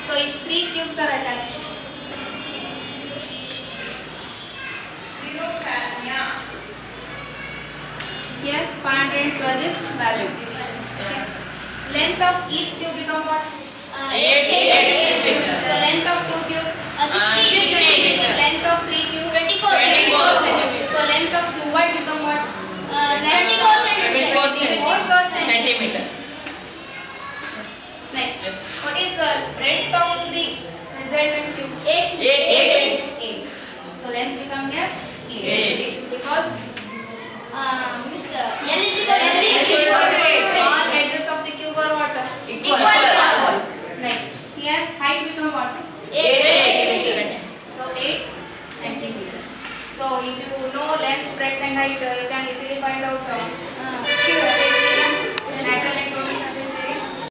So if 3 cubes are attached. Here 512 is value. Okay. Length of each cube become what? 8 centimeters. So length of 2 cubes 60 centimeters. Length of 3 cubes 24 centimeters. So length of cuboid become what? 24 centimeters. Next. Yes. What is the breadth of the resultant cube? 8. 8. So length become here 8. because L is equal to all edges of the cube are what? Equal. Next. Here height become what? 8. So 8 centimeters. So if you know length, breadth and height, you can easily find out cube area and